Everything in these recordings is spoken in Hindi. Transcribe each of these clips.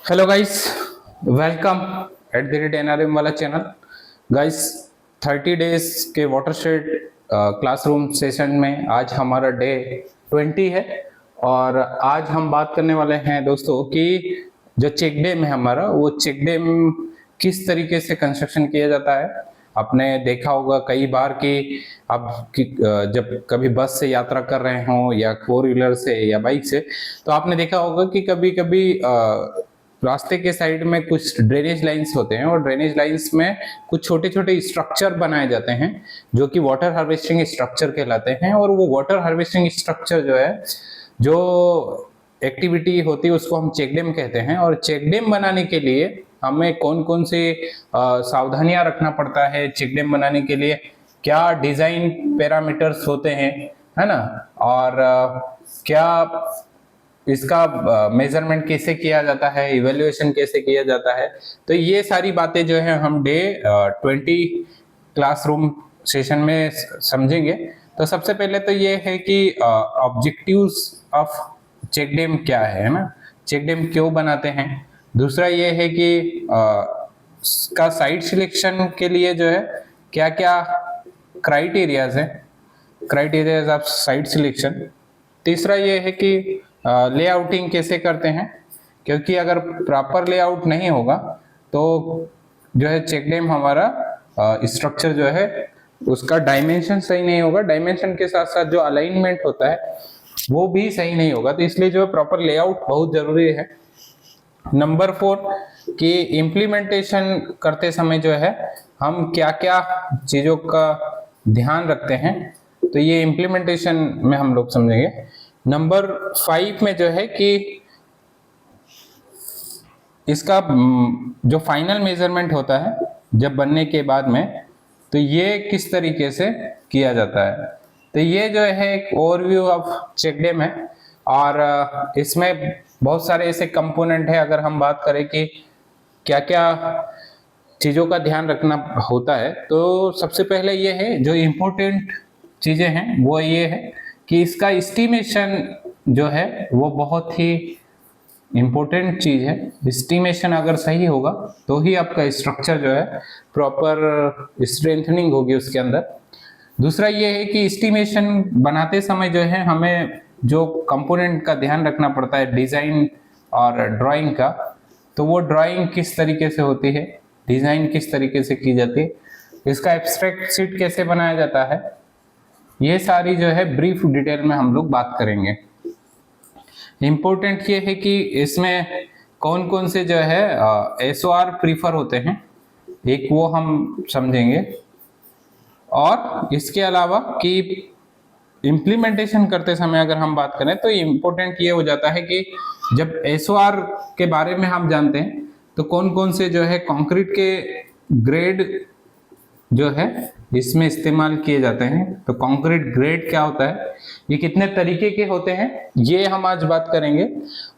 Hello guys, welcome at the rate NRM वाला चैनल। गाइस, 30 डेज के वाटरशेड क्लासरूम सेशन में आज हमारा डे 20 है। और आज हम बात करने वाले हैं दोस्तों कि जो चेक डैम है हमारा, वो चेक डैम किस तरीके से कंस्ट्रक्शन किया जाता है। आपने देखा होगा कई बार कि जब कभी बस से यात्रा कर रहे हो या फोर व्हीलर से या बाइक से, तो आपने देखा होगा कि कभी कभी रास्ते के साइड में कुछ ड्रेनेज लाइंस होते हैं और ड्रेनेज लाइंस में कुछ छोटे छोटे स्ट्रक्चर बनाए जाते हैं जो कि वाटर हार्वेस्टिंग स्ट्रक्चर कहलाते हैं। और वो वाटर हार्वेस्टिंग स्ट्रक्चर जो है, जो एक्टिविटी होती है, उसको हम चेक डैम कहते हैं। और चेक डैम बनाने के लिए हमें कौन कौन से सावधानियां रखना पड़ता है, चेक डैम बनाने के लिए क्या डिजाइन पैरामीटर्स होते हैं, है ना, और क्या इसका मेजरमेंट कैसे किया जाता है, इवेल्युएशन कैसे किया जाता है। तो ये सारी बातें जो है हम डे 20 क्लासरूम सेशन में समझेंगे। तो सबसे पहले तो ये है कि ऑब्जेक्टिव्स ऑफ चेक डैम क्या है ना, चेक डैम क्यों बनाते हैं। दूसरा ये है कि का साइट सिलेक्शन के लिए जो है क्या क्या क्राइटेरियाज है, क्राइटेरियाज ऑफ साइट सिलेक्शन। तीसरा ये है कि लेआउटिंग कैसे करते हैं, क्योंकि अगर प्रॉपर लेआउट नहीं होगा तो जो है चेक डैम हमारा स्ट्रक्चर जो है उसका डायमेंशन सही नहीं होगा, डायमेंशन के साथ साथ जो अलाइनमेंट होता है वो भी सही नहीं होगा। तो इसलिए जो है प्रॉपर लेआउट बहुत जरूरी है। नंबर 4 कि इम्प्लीमेंटेशन करते समय जो है हम क्या क्या चीजों का ध्यान रखते हैं, तो ये इम्प्लीमेंटेशन में हम लोग समझेंगे। नंबर 5 में जो है कि इसका जो फाइनल मेजरमेंट होता है जब बनने के बाद में, तो ये किस तरीके से किया जाता है। तो ये जो है एक ओवरव्यू ऑफ चेक डैम है। और इसमें बहुत सारे ऐसे कंपोनेंट है, अगर हम बात करें कि क्या क्या चीजों का ध्यान रखना होता है, तो सबसे पहले ये है, जो इम्पोर्टेंट चीजें हैं वो ये है कि इसका एस्टिमेशन जो है वो बहुत ही इम्पोर्टेंट चीज है। एस्टिमेशन अगर सही होगा तो ही आपका स्ट्रक्चर जो है प्रॉपर स्ट्रेंथनिंग होगी उसके अंदर। दूसरा ये है कि एस्टिमेशन बनाते समय जो है हमें जो कंपोनेंट का ध्यान रखना पड़ता है डिजाइन और ड्राइंग का, तो वो ड्राइंग किस तरीके से होती है, डिजाइन किस तरीके से की जाती है, इसका एब्स्ट्रैक्ट शीट कैसे बनाया जाता है, ये सारी जो है ब्रीफ डिटेल में हम लोग बात करेंगे। इम्पोर्टेंट ये है कि इसमें कौन कौन से जो है SOR प्रीफर होते हैं, एक वो हम समझेंगे। और इसके अलावा कि इम्प्लीमेंटेशन करते समय अगर हम बात करें तो इम्पोर्टेंट ये हो जाता है कि जब SOR के बारे में हम जानते हैं तो कौन कौन से जो है कंक्रीट के ग्रेड जो है इसमें इस्तेमाल किए जाते हैं। तो कंक्रीट ग्रेड क्या होता है, ये कितने तरीके के होते हैं, ये हम आज बात करेंगे।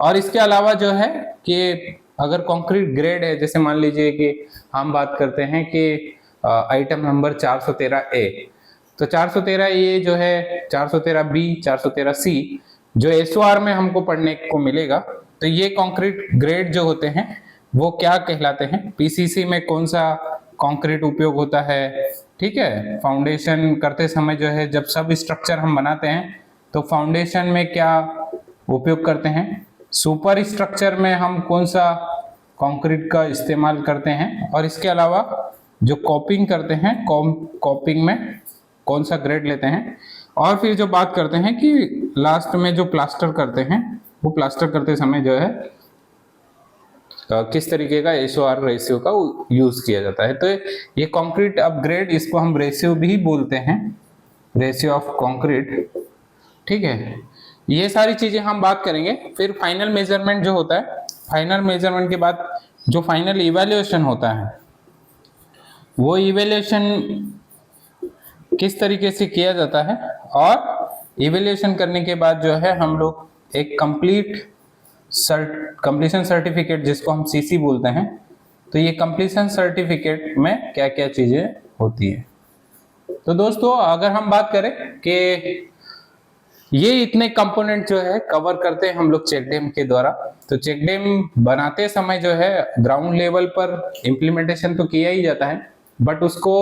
और इसके अलावा जो है कि अगर कंक्रीट ग्रेड है, जैसे मान लीजिए कि हम बात करते हैं कि आइटम नंबर 413A, तो 413A जो है, 413B, 413C जो SOR में हमको पढ़ने को मिलेगा, तो ये कंक्रीट ग्रेड जो होते हैं वो क्या कहलाते हैं। PCC में कौन सा कंक्रीट उपयोग होता है, ठीक है। फाउंडेशन करते समय जो है, जब सब स्ट्रक्चर हम बनाते हैं तो फाउंडेशन में क्या उपयोग करते हैं, सुपर स्ट्रक्चर में हम कौन सा कंक्रीट का इस्तेमाल करते हैं, और इसके अलावा जो कॉपिंग करते हैं, कॉपिंग में कौन सा ग्रेड लेते हैं। और फिर जो बात करते हैं कि लास्ट में जो प्लास्टर करते हैं, वो प्लास्टर करते समय जो है किस तरीके का SOR रेशियो का यूज किया जाता है। तो ये कंक्रीट अपग्रेड, इसको हम रेशियो भी बोलते हैं, रेशियो ऑफ कंक्रीट, ठीक है। ये सारी चीजें हम बात करेंगे। फिर फाइनल मेजरमेंट जो होता है, फाइनल मेजरमेंट के बाद जो फाइनल इवैल्यूएशन होता है, वो इवैल्यूएशन किस तरीके से किया जाता है। और इवैल्यूएशन करने के बाद जो है हम लोग एक कंप्लीशन सर्टिफिकेट, जिसको हम CC बोलते हैं, तो ये कंप्लीशन सर्टिफिकेट में क्या क्या चीजें होती है। तो दोस्तों, अगर हम बात करें कि ये इतने कंपोनेंट जो है कवर करते हैं हम लोग चेक डैम के द्वारा। तो चेक डैम बनाते समय जो है ग्राउंड लेवल पर इम्प्लीमेंटेशन तो किया ही जाता है, बट उसको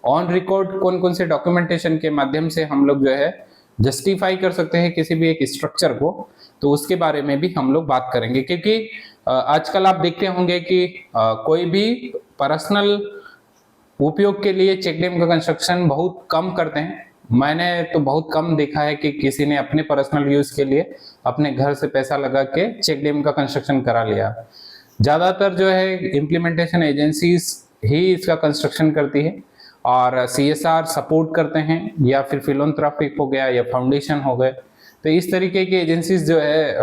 ऑन रिकॉर्ड कौन कौन से डॉक्यूमेंटेशन के माध्यम से हम लोग जो है जस्टिफाई कर सकते हैं किसी भी एक स्ट्रक्चर को, तो उसके बारे में भी हम लोग बात करेंगे। क्योंकि आजकल आप देखते होंगे कि कोई भी पर्सनल उपयोग के लिए चेक डैम का कंस्ट्रक्शन बहुत कम करते हैं। मैंने तो बहुत कम देखा है कि किसी ने अपने पर्सनल यूज के लिए अपने घर से पैसा लगा के चेक डैम का कंस्ट्रक्शन करा लिया। ज्यादातर जो है इम्प्लीमेंटेशन एजेंसीज ही इसका कंस्ट्रक्शन करती है और सीएसआर सपोर्ट करते हैं, या फिर फिलोंथ्राफिक हो गया या फाउंडेशन हो गए, तो इस तरीके की एजेंसीज जो है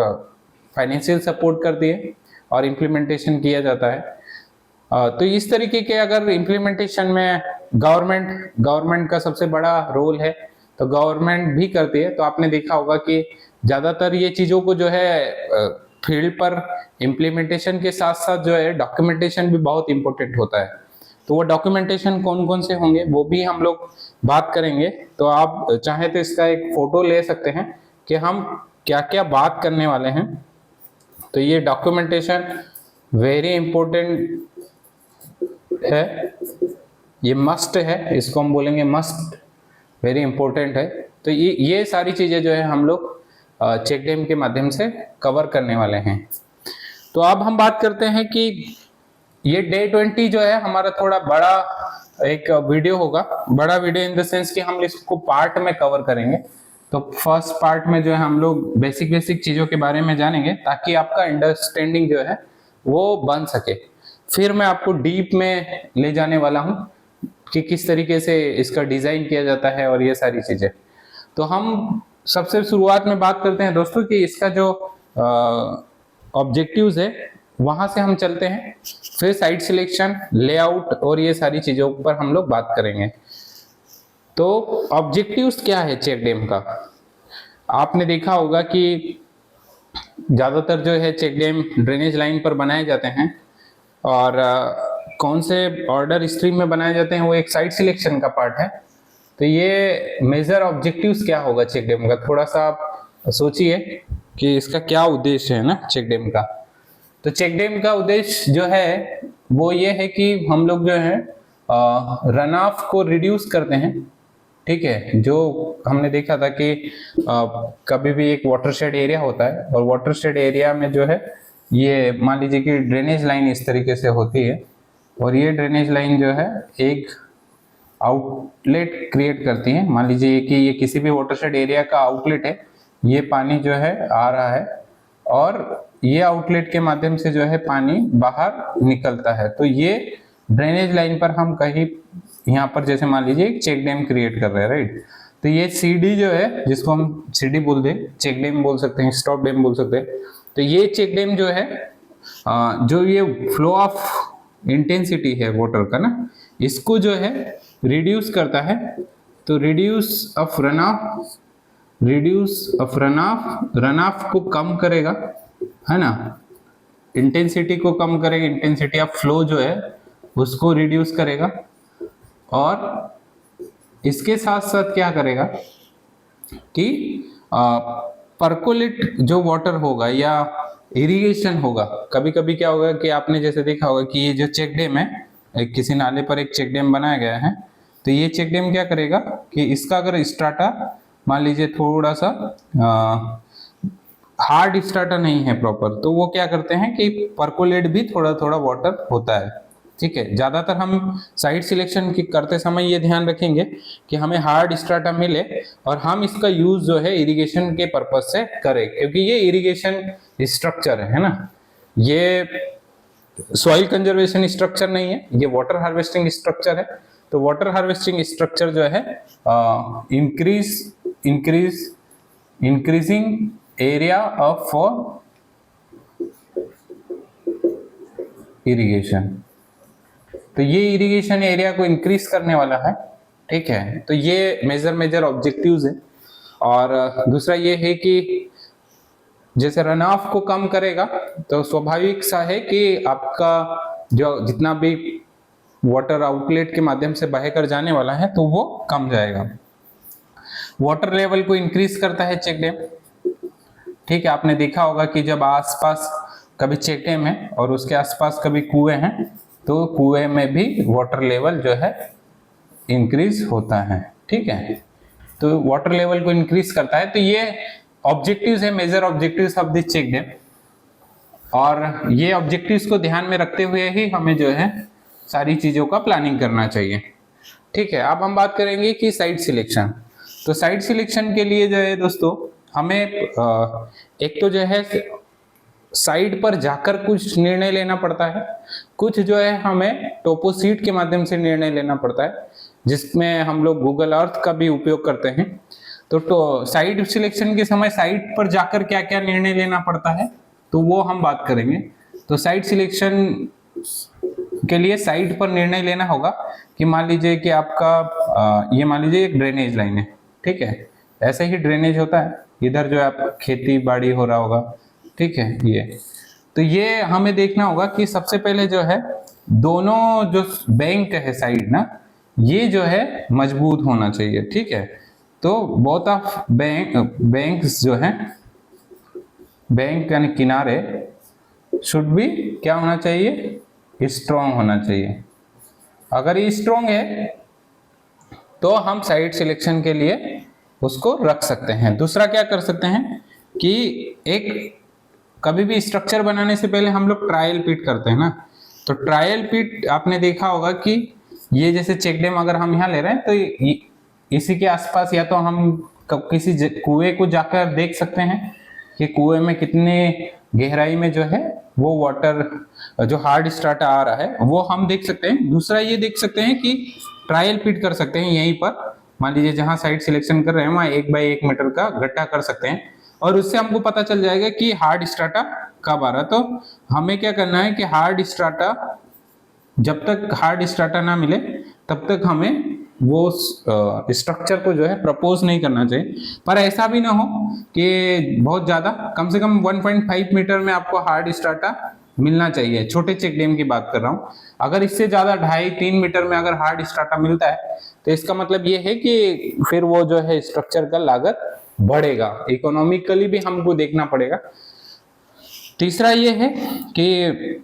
फाइनेंशियल सपोर्ट करती है और इम्प्लीमेंटेशन किया जाता है। तो इस तरीके के अगर इम्प्लीमेंटेशन में गवर्नमेंट का सबसे बड़ा रोल है, तो गवर्नमेंट भी करती है। तो आपने देखा होगा कि ज्यादातर ये चीजों को जो है फील्ड पर इम्प्लीमेंटेशन के साथ साथ जो है डॉक्यूमेंटेशन भी बहुत इंपॉर्टेंट होता है। तो वो डॉक्यूमेंटेशन कौन कौन से होंगे वो भी हम लोग बात करेंगे। तो आप चाहे तो इसका एक फोटो ले सकते हैं कि हम क्या क्या बात करने वाले हैं। तो ये डॉक्यूमेंटेशन वेरी इंपॉर्टेंट है, ये मस्ट है, इसको हम बोलेंगे मस्ट, वेरी इंपॉर्टेंट है। तो ये सारी चीजें जो है हम लोग चेक डैम के माध्यम से कवर करने वाले हैं। तो अब हम बात करते हैं कि ये डे 20 जो है हमारा थोड़ा बड़ा एक वीडियो होगा। बड़ा वीडियो इन द सेंस कि हम इसको पार्ट में कवर करेंगे। तो फर्स्ट पार्ट में जो है हम लोग बेसिक चीजों के बारे में जानेंगे ताकि आपका अंडरस्टैंडिंग जो है वो बन सके। फिर मैं आपको डीप में ले जाने वाला हूं कि किस तरीके से इसका डिजाइन किया जाता है और ये सारी चीजें। तो हम सबसे शुरुआत में बात करते हैं दोस्तों कि इसका जो ऑब्जेक्टिव्स है वहां से हम चलते हैं, फिर साइट सिलेक्शन, लेआउट और ये सारी चीजों पर हम लोग बात करेंगे। तो ऑब्जेक्टिव्स क्या है चेक डैम का? आपने देखा होगा कि ज्यादातर जो है चेक डैम ड्रेनेज लाइन पर बनाए जाते हैं, और कौन से ऑर्डर स्ट्रीम में बनाए जाते हैं वो एक साइट सिलेक्शन का पार्ट है। तो ये मेजर ऑब्जेक्टिव्स क्या होगा चेक डैम का, थोड़ा सा आप सोचिए कि इसका क्या उद्देश्य है ना चेक डैम का। तो चेक डैम का उद्देश्य जो है वो ये है कि हम लोग जो है रन ऑफ को रिड्यूस करते हैं। ठीक है, जो हमने देखा था कि कभी भी एक वाटरशेड एरिया होता है और वाटरशेड एरिया में जो है ये मान लीजिए कि ड्रेनेज लाइन इस तरीके से होती है, और ये ड्रेनेज लाइन जो है एक आउटलेट क्रिएट करती है। मान लीजिए कि ये किसी भी वाटरशेड एरिया का आउटलेट है, ये पानी जो है आ रहा है और ये आउटलेट के माध्यम से जो है पानी बाहर निकलता है। तो ये ड्रेनेज लाइन पर हम कहीं यहाँ पर जैसे मान लीजिए एक चेक डैम क्रिएट कर रहे हैं, राइट। तो ये सीडी जो है, जिसको हम सीडी बोल दें, चेक डैम बोल सकते हैं, स्टॉप डैम बोल सकते हैं। तो ये चेक डैम जो है जो ये फ्लो ऑफ इंटेंसिटी है वाटर का ना, इसको जो है रिड्यूस करता है। तो रिड्यूस ऑफ रन ऑफ को कम करेगा, है ना, इंटेंसिटी को कम करेगा, इंटेंसिटी ऑफ फ्लो जो है उसको रिड्यूस करेगा, और इसके साथ साथ क्या करेगा कि परकोलेट जो वाटर होगा या इरिगेशन होगा। कभी कभी क्या होगा कि आपने जैसे देखा होगा कि ये जो चेक डैम है, किसी नाले पर एक चेक डैम बनाया गया है, तो ये चेक डैम क्या करेगा कि इसका अगर स्ट्राटा मान लीजिए थोड़ा सा हार्ड स्ट्राटा नहीं है प्रॉपर, तो वो क्या करते हैं कि परकोलेट भी थोड़ा थोड़ा वाटर होता है। ठीक है, ज्यादातर हम साइट सिलेक्शन की करते समय ये ध्यान रखेंगे कि हमें हार्ड स्ट्राटा मिले और हम इसका यूज जो है इरिगेशन के पर्पज से करें, क्योंकि ये इरिगेशन स्ट्रक्चर है ना, ये सॉइल कंजर्वेशन स्ट्रक्चर नहीं है, ये वाटर हार्वेस्टिंग स्ट्रक्चर है। तो वाटर हार्वेस्टिंग स्ट्रक्चर जो है increasing area of for irrigation. तो ये इरिगेशन एरिया को इंक्रीज करने वाला है। ठीक है, तो ये मेजर ऑब्जेक्टिव्स है। और दूसरा ये है कि जैसे रन ऑफ को कम करेगा, तो स्वाभाविक सा है कि आपका जो जितना भी वाटर आउटलेट के माध्यम से बहकर जाने वाला है तो वो कम जाएगा। वाटर लेवल को इंक्रीज करता है चेक डैम। ठीक है, आपने देखा होगा कि जब आसपास कभी चेक डैम है और उसके आसपास कभी कुएं हैं तो कुएं में भी वाटर लेवल जो है इंक्रीज होता है। ठीक है, तो वाटर लेवल को इंक्रीज करता है। तो ये ऑब्जेक्टिव्स है, major objectives of this check dam, और ये ऑब्जेक्टिव्स को ध्यान में रखते हुए ही हमें जो है सारी चीजों का प्लानिंग करना चाहिए। ठीक है, अब हम बात करेंगे कि साइट सिलेक्शन। तो साइट सिलेक्शन के लिए जो है दोस्तों हमें एक तो जो है साइट पर जाकर कुछ निर्णय लेना पड़ता है, कुछ जो है हमें टोपोशीट के माध्यम से निर्णय लेना पड़ता है, जिसमें हम लोग गूगल अर्थ का भी उपयोग करते हैं। तो साइट सिलेक्शन के समय साइट पर जाकर क्या क्या निर्णय लेना पड़ता है तो वो हम बात करेंगे। तो साइट सिलेक्शन के लिए साइट पर निर्णय लेना होगा कि मान लीजिए कि आपका ये मान लीजिए एक ड्रेनेज लाइन है। ठीक है, ऐसे ही ड्रेनेज होता है, इधर जो है आप खेती बाड़ी हो रहा होगा। ठीक है, ये हमें देखना होगा कि सबसे पहले जो है दोनों जो बैंक है साइड ना, ये जो है मजबूत होना चाहिए। ठीक है, तो बोथ ऑफ बैंक्स जो है, बैंक यानी किनारे शुड भी क्या होना चाहिए, स्ट्रॉन्ग होना चाहिए। अगर ये स्ट्रॉन्ग है तो हम साइट सिलेक्शन के लिए उसको रख सकते हैं। दूसरा क्या कर सकते हैं कि एक कभी भी स्ट्रक्चर बनाने से पहले हम लोग ट्रायल पिट करते हैं ना, तो ट्रायल पिट आपने देखा होगा कि ये जैसे चेक डैम अगर हम यहाँ ले रहे हैं तो इसी के आसपास या तो हम किसी कुएं को जाकर देख सकते हैं कि कुएं में कितने गहराई में जो है वो वाटर जो हार्ड स्ट्राटा आ रहा है वो हम देख सकते हैं। दूसरा ये देख सकते हैं कि ट्रायल पिट कर सकते हैं, यहीं पर मान लीजिए जहां साइट सिलेक्शन कर रहे हैं वहां 1 बाई 1 मीटर का गड्ढा कर सकते हैं, और उससे हमको पता चल जाएगा कि हार्ड स्ट्राटा कब आ रहा। तो हमें क्या करना है कि हार्ड स्ट्राटा, जब तक हार्ड स्ट्राटा ना मिले तब तक हमें वो स्ट्रक्चर को जो है प्रपोज नहीं करना चाहिए। पर ऐसा भी ना हो कि बहुत ज्यादा, कम से कम 1.5 मीटर में आपको हार्ड स्ट्राटा मिलना चाहिए। छोटे चेक डैम की बात कर रहा हूँ। अगर इससे ज्यादा 2.5-3 मीटर में अगर हार्ड स्ट्राटा मिलता है तो इसका मतलब ये है कि फिर वो जो है स्ट्रक्चर का लागत बढ़ेगा, इकोनॉमिकली भी हमको देखना पड़ेगा। तीसरा ये है कि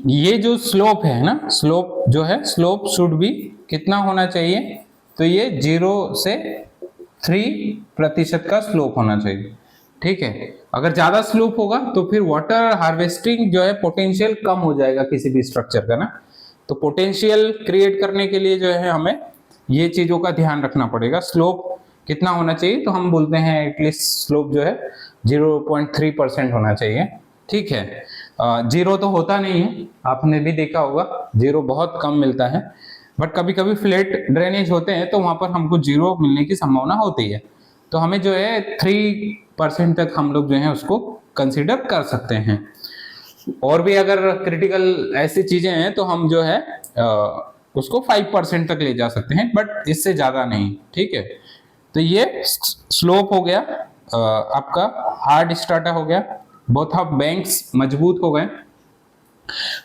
ये जो स्लोप है ना, स्लोप जो है, स्लोप शुड भी कितना होना चाहिए, तो ये 0 से 3% का स्लोप होना चाहिए। ठीक है, अगर ज्यादा स्लोप होगा तो फिर वाटर हार्वेस्टिंग जो है पोटेंशियल कम हो जाएगा किसी भी स्ट्रक्चर का ना। तो पोटेंशियल क्रिएट करने के लिए जो है हमें ये चीजों का ध्यान रखना पड़ेगा। स्लोप कितना होना चाहिए, तो हम बोलते हैं एटलीस्ट स्लोप जो है 0.3% होना चाहिए। ठीक है, 0 तो होता नहीं है, आपने भी देखा होगा 0 बहुत कम मिलता है, बट कभी कभी फ्लैट ड्रेनेज होते हैं तो वहां पर हमको 0 मिलने की संभावना होती है। तो हमें जो है 3% तक हम लोग जो है उसको कंसिडर कर सकते हैं। और भी अगर क्रिटिकल ऐसी चीजें हैं तो हम जो है उसको 5% तक ले जा सकते हैं, बट इससे ज्यादा नहीं। ठीक है, तो ये स्लोप हो गया, आपका हार्ड स्ट्राटा हो गया, बोथ ऑफ बैंक्स मजबूत हो गए।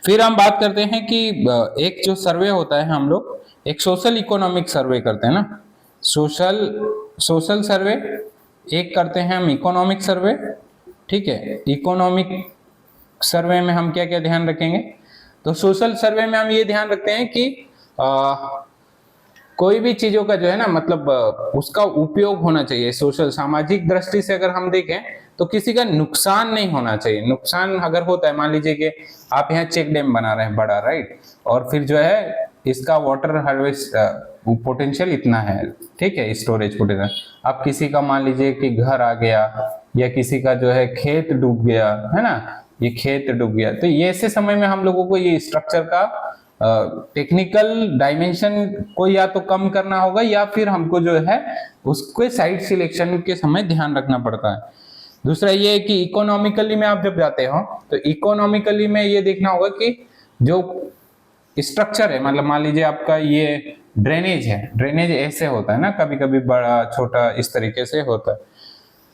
फिर हम बात करते हैं कि एक जो सर्वे होता है, हम लोग एक सोशल इकोनॉमिक सर्वे करते हैं ना, सोशल सर्वे एक करते हैं हम, इकोनॉमिक सर्वे। ठीक है, इकोनॉमिक सर्वे में हम क्या क्या ध्यान रखेंगे, तो सोशल सर्वे में हम ये ध्यान रखते हैं कि कोई भी चीजों का जो है ना, मतलब उसका उपयोग होना चाहिए सोशल, सामाजिक दृष्टि से अगर हम देखें तो किसी का नुकसान नहीं होना चाहिए। नुकसान अगर होता है, मान लीजिए कि आप यहाँ चेक डैम बना रहे हैं बड़ा, राइट, और फिर जो है इसका वाटर हार्वेस्ट पोटेंशियल इतना है, ठीक है, स्टोरेज पोटेंशियल, अब किसी का मान लीजिए कि घर आ गया या किसी का जो है खेत डूब गया, है ना, ये खेत डूब गया, तो ये ऐसे समय में हम लोगों को ये स्ट्रक्चर का टेक्निकल डायमेंशन को या तो कम करना होगा या फिर हमको जो है उसके साइट सिलेक्शन के समय ध्यान रखना पड़ता है। दूसरा ये है कि इकोनॉमिकली में आप जब जाते हो तो इकोनॉमिकली में ये देखना होगा कि जो स्ट्रक्चर है, मतलब मान लीजिए आपका ये ड्रेनेज है, ड्रेनेज ऐसे होता है ना, कभी कभी बड़ा छोटा इस तरीके से होता है,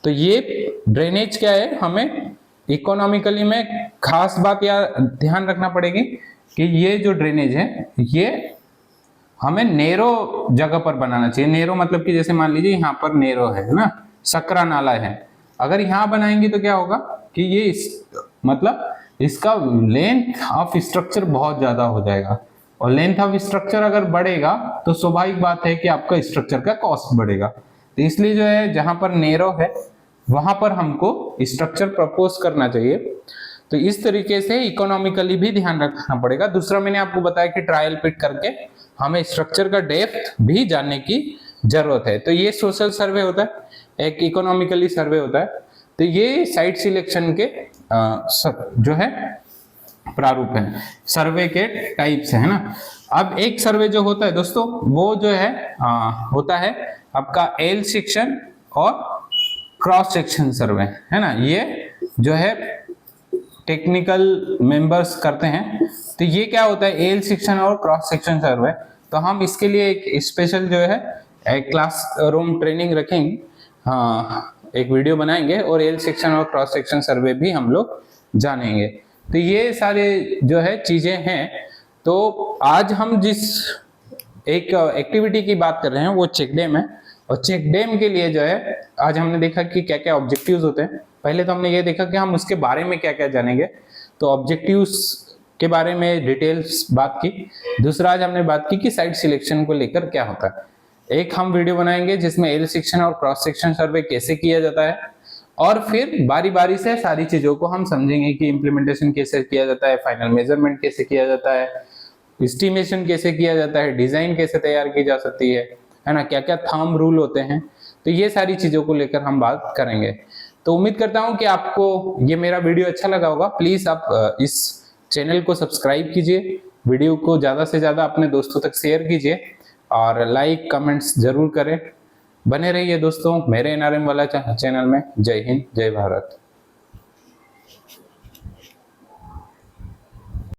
तो ये ड्रेनेज क्या है, हमें इकोनॉमिकली में खास बात या ध्यान रखना पड़ेगी कि ये जो ड्रेनेज है ये हमें नेरो जगह पर बनाना चाहिए। नेरो मतलब कि जैसे मान लीजिए यहाँ पर नेरो है ना, सकरा नाला है, अगर यहाँ बनाएंगे तो क्या होगा कि ये मतलब इसका लेंथ ऑफ स्ट्रक्चर बहुत ज्यादा हो जाएगा, और लेंथ ऑफ स्ट्रक्चर अगर बढ़ेगा तो स्वाभाविक बात है कि आपका स्ट्रक्चर का कॉस्ट बढ़ेगा। तो इसलिए जो है जहां पर नेरो है वहां पर हमको स्ट्रक्चर प्रपोज करना चाहिए। तो इस तरीके से इकोनॉमिकली भी ध्यान रखना पड़ेगा। दूसरा मैंने आपको बताया कि ट्रायल पिट करके हमें स्ट्रक्चर का डेप्थ भी जानने की जरूरत है। तो ये सोशल सर्वे होता है, एक इकोनॉमिकली सर्वे होता है। तो ये साइट सिलेक्शन के जो है प्रारूप है, सर्वे के टाइप्स है ना। अब एक सर्वे जो होता है दोस्तों वो जो है होता है आपका एल सेक्शन और क्रॉस सेक्शन सर्वे, है ना। ये जो है टेक्निकल मेंबर्स करते हैं। तो ये क्या होता है एल सेक्शन और क्रॉस सेक्शन सर्वे। तो हम इसके लिए एक स्पेशल जो है एक क्लास रूम ट्रेनिंग रखेंगे, एक वीडियो बनाएंगे और एल सेक्शन और क्रॉस सेक्शन सर्वे भी हम लोग जानेंगे। तो ये सारे जो है चीजें हैं। तो आज हम जिस एक एक्टिविटी की बात कर रहे हैं वो चेक डैम है, और चेक डैम के लिए जो है आज हमने देखा कि क्या क्या ऑब्जेक्टिव्स होते हैं। पहले तो हमने ये देखा कि हम उसके बारे में क्या क्या जानेंगे, तो ऑब्जेक्टिव्स के बारे में डिटेल्स बात की। दूसरा आज हमने बात की कि साइट सिलेक्शन को लेकर क्या होता है। एक हम वीडियो बनाएंगे जिसमें एल सेक्शन और क्रॉस सेक्शन सर्वे कैसे किया जाता है, और फिर बारी बारी से सारी चीजों को हम समझेंगे कि इम्प्लीमेंटेशन कैसे किया जाता है, फाइनल मेजरमेंट कैसे किया जाता है, एस्टिमेशन कैसे किया जाता है, डिजाइन कैसे तैयार की जा सकती है ना, क्या क्या थंब रूल होते हैं। तो ये सारी चीजों को लेकर हम बात करेंगे। तो उम्मीद करता हूं कि आपको ये मेरा वीडियो अच्छा लगा होगा। प्लीज आप इस चैनल को सब्सक्राइब कीजिए, वीडियो को ज्यादा से ज्यादा अपने दोस्तों तक शेयर कीजिए, और लाइक कमेंट्स जरूर करें। बने रहिए दोस्तों मेरे एनआरएम वाला चैनल में। जय हिंद, जय भारत।